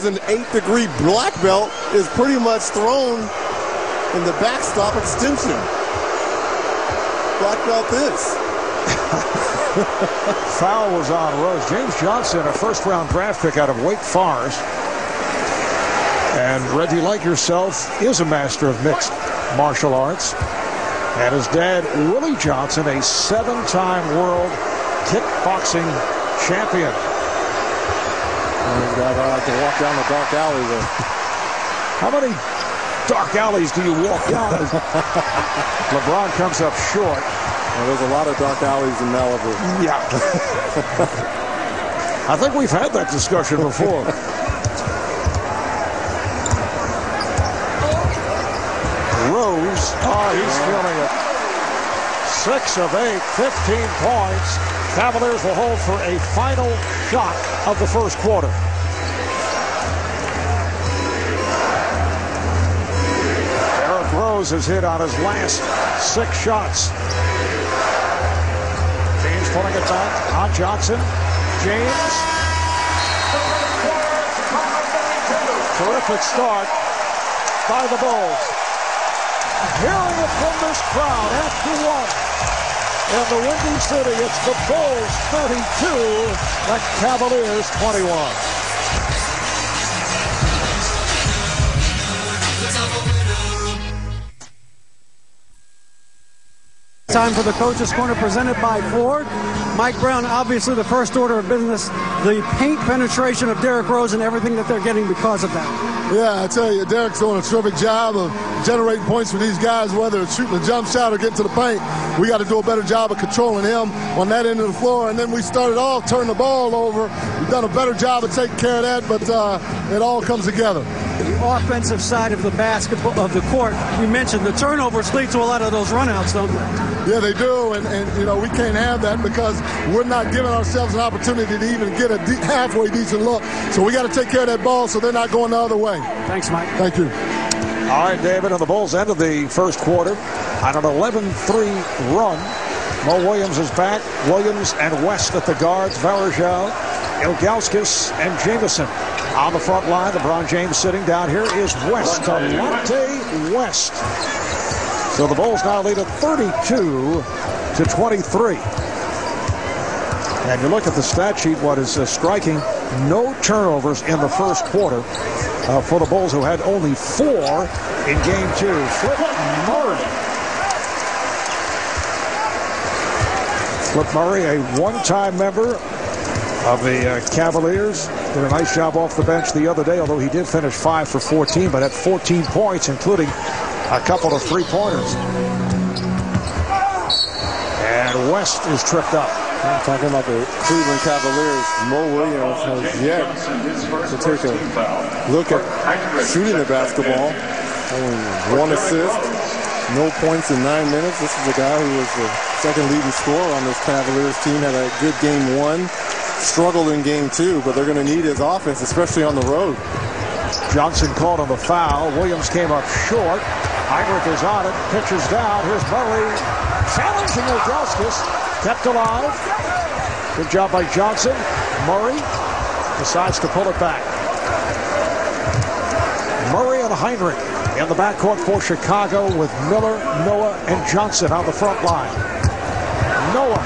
An 8th-degree black belt is pretty much thrown in the backstop extension. Black belt this. Foul was on Rose. James Johnson, a first-round draft pick out of Wake Forest. And Reggie, like yourself, is a master of mixed martial arts. And his dad, Willie Johnson, a 7-time world kickboxing champion. He's got to walk down the dark alley with. How many dark alleys do you walk down? LeBron comes up short. Well, there's a lot of dark alleys in Malibu. Yeah. I think we've had that discussion before. Rose, he's feeling it. 6 of 8, 15 points. Cavaliers will hold for a final shot of the first quarter. Derrick Rose has hit on his last 6 shots. James pulling it back on Johnson. James. Terrific start by the Bulls. Hearing it from this crowd after 1 in the Windy City, it's the Bulls 32, the Cavaliers 21. Time for the Coach's Corner presented by Ford. Mike Brown, obviously the first order of business, the paint penetration of Derrick Rose and everything that they're getting because of that. Yeah, I tell you, Derrick's doing a terrific job of generating points for these guys, whether it's shooting a jump shot or getting to the paint. We got to do a better job of controlling him on that end of the floor. And then we started off turning the ball over. We've done a better job of taking care of that, but it all comes together. The offensive side of the basketball of the court, you mentioned the turnovers lead to a lot of those runouts, don't they? Yeah, they do, and you know, we can't have that because we're not giving ourselves an opportunity to even get a halfway decent look. So we got to take care of that ball so they're not going the other way. Thanks, Mike. Thank you. All right, David, and the Bulls ended the first quarter on an 11-3 run. Mo Williams is back. Williams and West at the guards. Varejao, Ilgauskas, and Jamison on the front line. LeBron James sitting down. Here is West, Delonte West. So the Bulls now lead at 32-23. And you look at the stat sheet, what is striking, no turnovers in the first quarter for the Bulls, who had only 4 in game 2. Flip Murray. Flip Murray, a one-time member of the Cavaliers. Did a nice job off the bench the other day, although he did finish 5 for 14, but had 14 points, including a couple of three-pointers. And West is tripped up. I'm talking about the Cleveland Cavaliers. Mo Williams has yet to take a look at shooting the basketball. Only 1 assist, no points in 9 minutes. This is the guy who was the second leading scorer on this Cavaliers team. Had a good game 1, struggled in game 2, but they're going to need his offense, especially on the road. Johnson called on the foul. Williams came up short. Heinrich is on it, pitches down. Here's Murray challenging Ilgauskas. Kept alive. Good job by Johnson. Murray decides to pull it back. Murray and Heinrich in the backcourt for Chicago with Miller, Noah, and Johnson on the front line. Noah,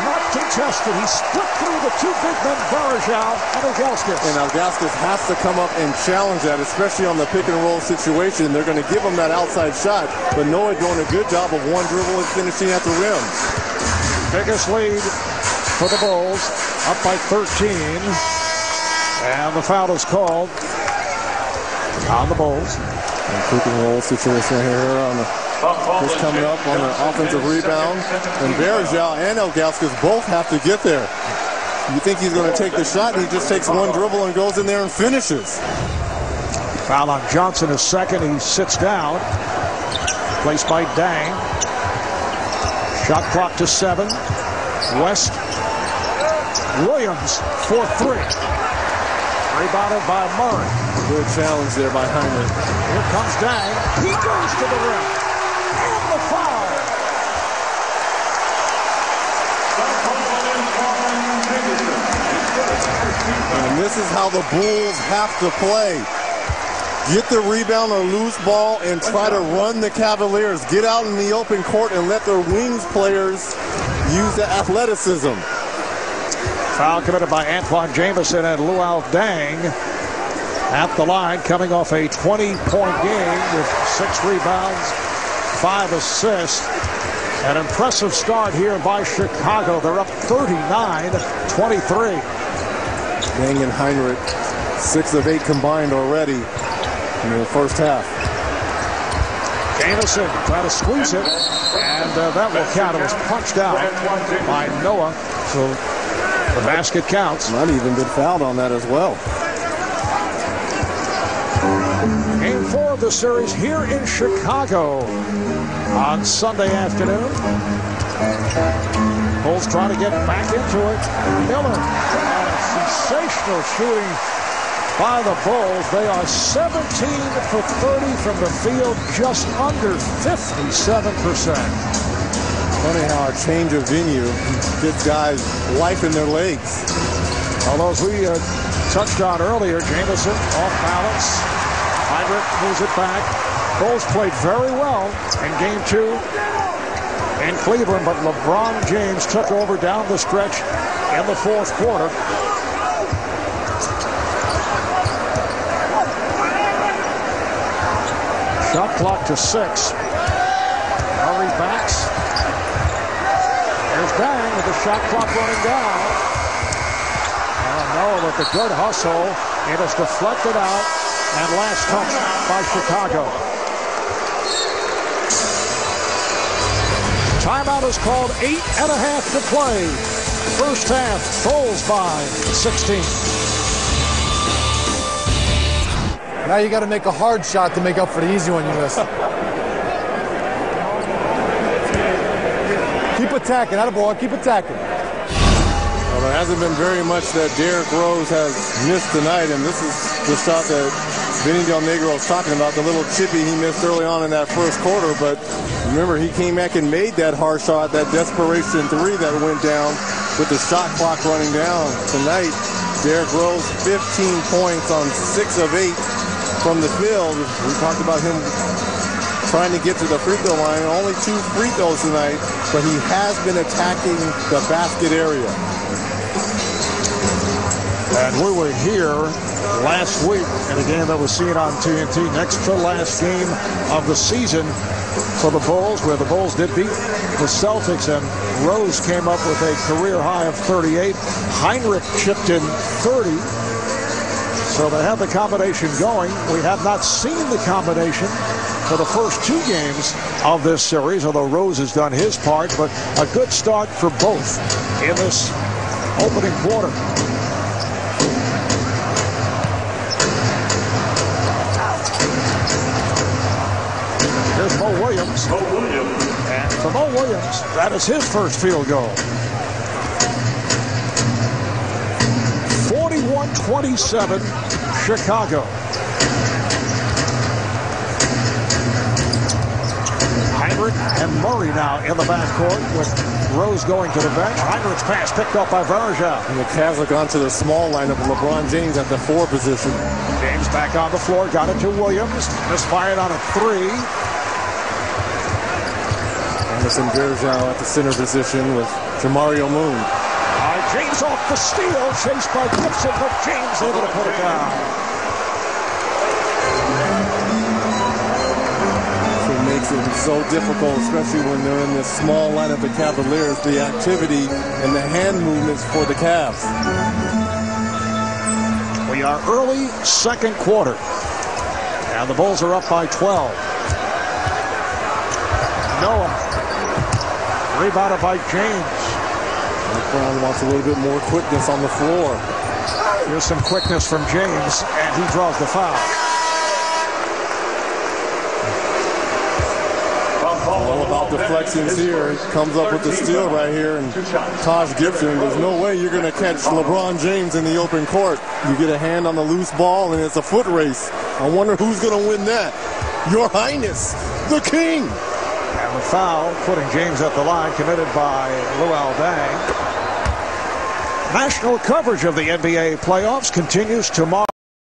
not contested. He split through the 2 big men, Varejao and Ilgauskas. And Ilgauskas has to come up and challenge that, especially on the pick and roll situation. They're going to give him that outside shot, but Noah doing a good job of one dribble and finishing at the rim. Biggest lead for the Bulls, up by 13. And the foul is called on the Bulls. And pick and roll situation here on the just coming up on the offensive rebound. And Varejao and Ilgauskas both have to get there. You think he's going to take the shot, and he just takes one dribble and goes in there and finishes. Foul on Johnson is second. He sits down. Placed by Dang. Shot clock to 7. West. Williams for 3. Rebounded by Murray. Good challenge there by Heinrich. Here comes Dang. He goes to the rim. And the foul. And this is how the Bulls have to play. Get the rebound or loose ball and try to run the Cavaliers. Get out in the open court and let their wings players use the athleticism. Foul committed by Antoine Jamison and Luol Deng at the line, coming off a 20-point game with 6 rebounds, 5 assists. An impressive start here by Chicago. They're up 39-23. Deng and Heinrich, 6 of 8 combined already in the first half. Jamison trying to squeeze it, and that will count. It was punched out by Noah, so the basket counts. Might even been fouled on that as well. Game 4 of the series here in Chicago on Sunday afternoon. Bulls trying to get back into it. Miller, and a sensational shooting by the Bulls. They are 17 for 30 from the field, just under 57%. Funny how our change of venue gets guys life in their legs. Although, as we touched on earlier, Jamison off balance. Heinrich moves it back. Bulls played very well in Game 2 in Cleveland, but LeBron James took over down the stretch in the fourth quarter. Shot clock to 6. Murray backs. There's Deng with the shot clock running down. Noah with the good hustle. It is deflected out. And last touch by Chicago. Timeout is called. 8.5 to play. First half, Bulls by 16. Now you got to make a hard shot to make up for the easy one you missed. Keep attacking. Attaboy, keep attacking. Well, there hasn't been very much that Derrick Rose has missed tonight, and this is the shot that Vinny Del Negro was talking about, the little chippy he missed early on in that first quarter. But remember, he came back and made that hard shot, that desperation 3 that went down with the shot clock running down. Tonight, Derrick Rose, 15 points on 6 of 8 from the field. We talked about him trying to get to the free throw line. Only 2 free throws tonight, but he has been attacking the basket area. And we were here last week in a game that was seen on TNT, next to last game of the season for the Bulls, where the Bulls did beat the Celtics, and Rose came up with a career high of 38. Heinrich chipped in 30. So they have the combination going. We have not seen the combination for the first 2 games of this series, although Rose has done his part, but a good start for both in this opening quarter. Here's Mo Williams. And for Mo Williams, that is his first field goal. 41-27, Chicago. Heinrich and Murray now in the backcourt with Rose going to the bench. Heinrich's pass picked up by Varejao. And the Cavs have gone to the small lineup of LeBron James at the 4 position. James back on the floor, got it to Williams. Misfired on a 3. Anderson Varejao at the center position with Jamario Moon. James off the steal, chased by Gibson, but James able to put it down. So it makes it so difficult, especially when they're in this small lineup, the Cavaliers, the activity and the hand movements for the Cavs. We are early second quarter, and the Bulls are up by 12. Noah, rebounded by James. Brown wants a little bit more quickness on the floor. Here's some quickness from James, and he draws the foul. All about deflections here. Comes up with the steal right here, and Taj Gibson, there's no way you're going to catch LeBron James in the open court. You get a hand on the loose ball, and it's a foot race. I wonder who's going to win that. Your Highness, the King. And the foul, putting James at the line, committed by Luol Deng. National coverage of the NBA playoffs continues tomorrow.